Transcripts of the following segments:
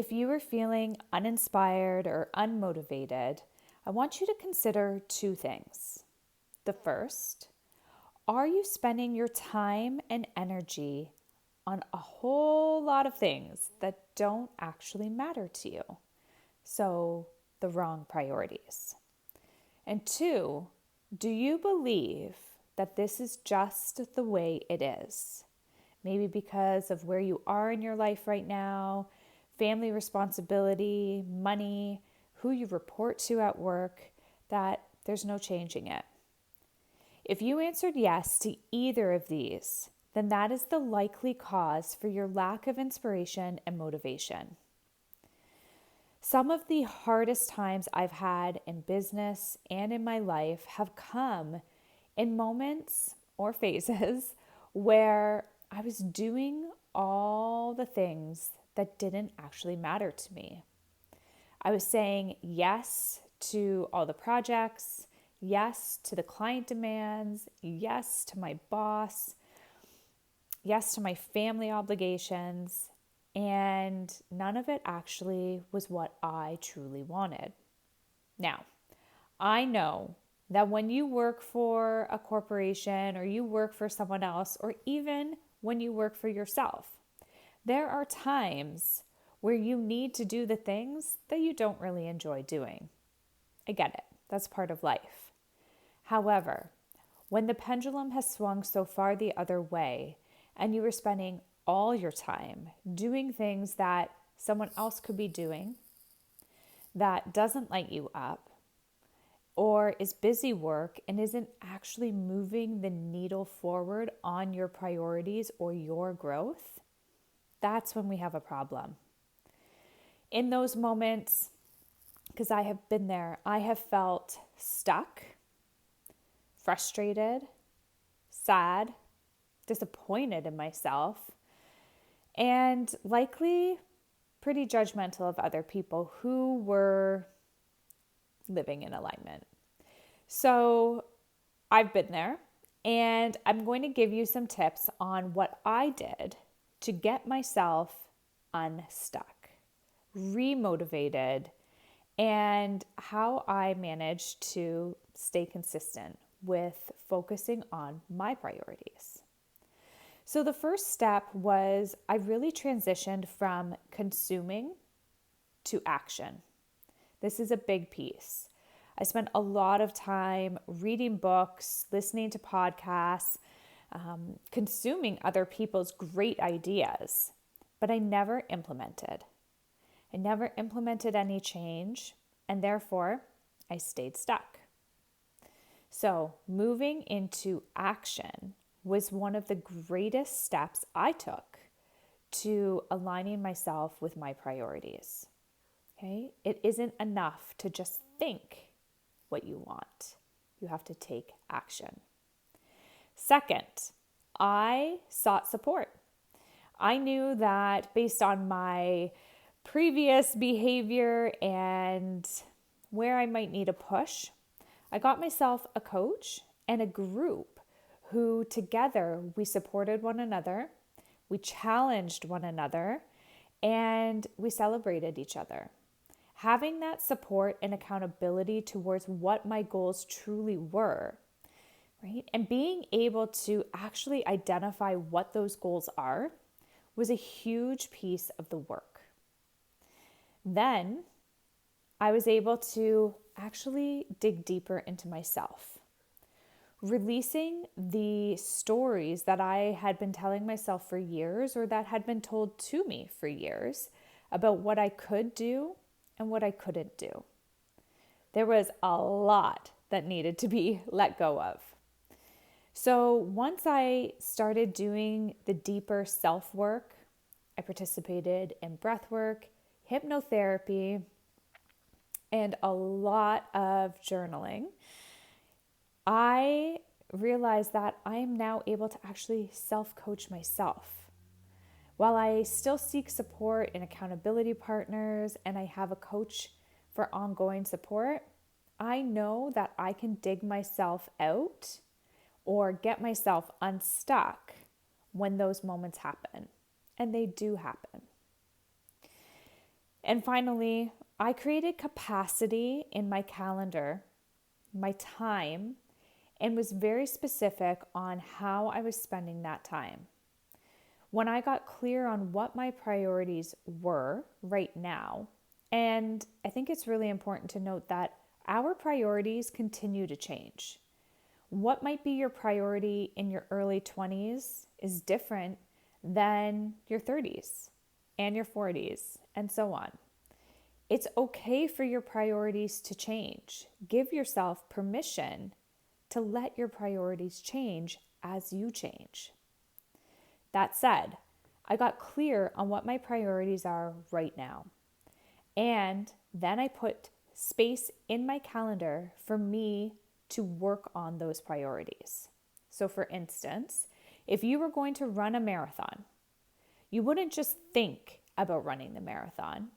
if you are feeling uninspired or unmotivated, I want you to consider two things. The first, are you spending your time and energy on a whole lot of things that don't actually matter to you? So, the wrong priorities. And two, do you believe that this is just the way it is? Maybe because of where you are in your life right now, family responsibility, money, who you report to at work, that there's no changing it. If you answered yes to either of these, then that is the likely cause for your lack of inspiration and motivation. Some of the hardest times I've had in business and in my life have come in moments or phases where I was doing all the things that didn't actually matter to me. I was saying yes to all the projects, yes to the client demands, yes to my boss, yes to my family obligations, and none of it actually was what I truly wanted. Now, I know that when you work for a corporation or you work for someone else, or even when you work for yourself, there are times where you need to do the things that you don't really enjoy doing. I get it. That's part of life. However, when the pendulum has swung so far the other way and you are spending all your time doing things that someone else could be doing that doesn't light you up, or is busy work and isn't actually moving the needle forward on your priorities or your growth, that's when we have a problem. In those moments, because I have been there, I have felt stuck, frustrated, sad, disappointed in myself, and likely pretty judgmental of other people who were living in alignment. So I've been there, and I'm going to give you some tips on what I did to get myself unstuck, remotivated, and how I managed to stay consistent with focusing on my priorities. So the first step was I really transitioned from consuming to action. This is a big piece. I spent a lot of time reading books, listening to podcasts, consuming other people's great ideas, but I never implemented. I never implemented any change, and therefore I stayed stuck. So moving into action was one of the greatest steps I took to aligning myself with my priorities. Okay? It isn't enough to just think what you want. You have to take action. Second, I sought support. I knew that based on my previous behavior and where I might need a push, I got myself a coach and a group who together we supported one another, we challenged one another, and we celebrated each other. Having that support and accountability towards what my goals truly were, right? And being able to actually identify what those goals are was a huge piece of the work. Then I was able to actually dig deeper into myself, releasing the stories that I had been telling myself for years or that had been told to me for years about what I could do and what I couldn't do. There was a lot that needed to be let go of. So once I started doing the deeper self-work, I participated in breath work, hypnotherapy, and a lot of journaling. I realized that I am now able to actually self-coach myself. While I still seek support and accountability partners, and I have a coach for ongoing support, I know that I can dig myself out or get myself unstuck when those moments happen. And they do happen. And finally, I created capacity in my calendar, my time, and was very specific on how I was spending that time. When I got clear on what my priorities were right now, and I think it's really important to note that our priorities continue to change. What might be your priority in your early 20s is different than your 30s and your 40s, and so on. It's okay for your priorities to change. Give yourself permission to let your priorities change as you change. That said, I got clear on what my priorities are right now. And then I put space in my calendar for me to work on those priorities. So, for instance, if you were going to run a marathon, you wouldn't just think about running the marathon.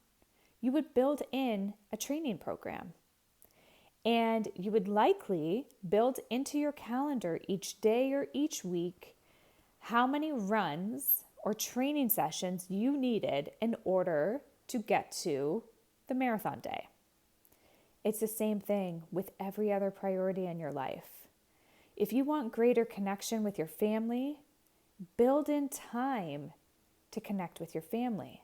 You would build in a training program. And you would likely build into your calendar each day or each week how many runs or training sessions you needed in order to get to the marathon day. It's the same thing with every other priority in your life. If you want greater connection with your family, build in time to connect with your family.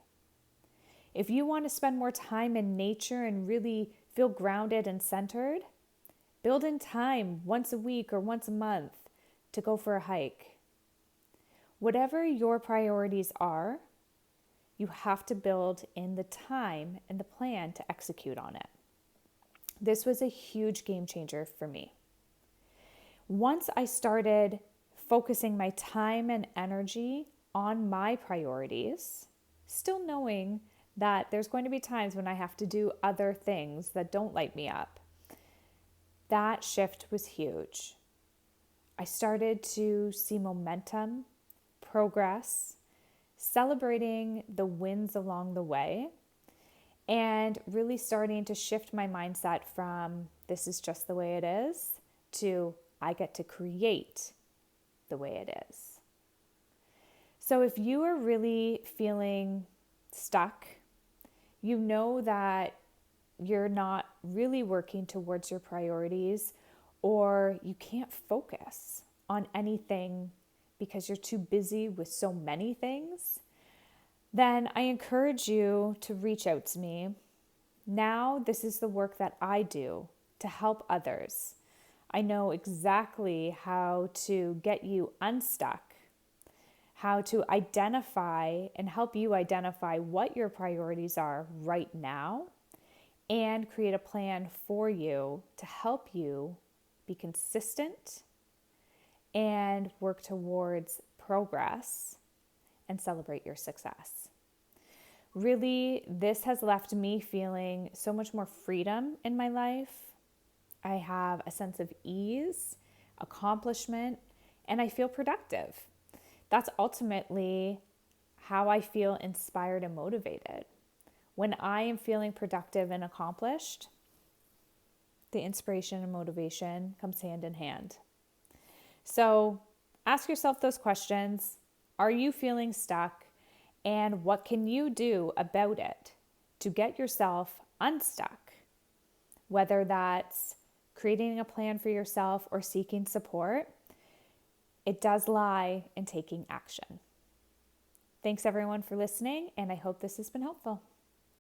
If you want to spend more time in nature and really feel grounded and centered, build in time once a week or once a month to go for a hike. Whatever your priorities are, you have to build in the time and the plan to execute on it. This was a huge game changer for me. Once I started focusing my time and energy on my priorities, still knowing that there's going to be times when I have to do other things that don't light me up, that shift was huge. I started to see momentum, progress, celebrating the wins along the way, and really starting to shift my mindset from this is just the way it is to I get to create the way it is. So if you are really feeling stuck, you know that you're not really working towards your priorities, or you can't focus on anything because you're too busy with so many things, then I encourage you to reach out to me. Now, this is the work that I do to help others. I know exactly how to get you unstuck, how to identify and help you identify what your priorities are right now, and create a plan for you to help you be consistent and work towards progress and celebrate your success. Really, this has left me feeling so much more freedom in my life. I have a sense of ease, accomplishment, and I feel productive. That's ultimately how I feel inspired and motivated. When I am feeling productive and accomplished, the inspiration and motivation comes hand in hand. So ask yourself those questions. Are you feeling stuck? And what can you do about it to get yourself unstuck? Whether that's creating a plan for yourself or seeking support, it does lie in taking action. Thanks everyone for listening, and I hope this has been helpful.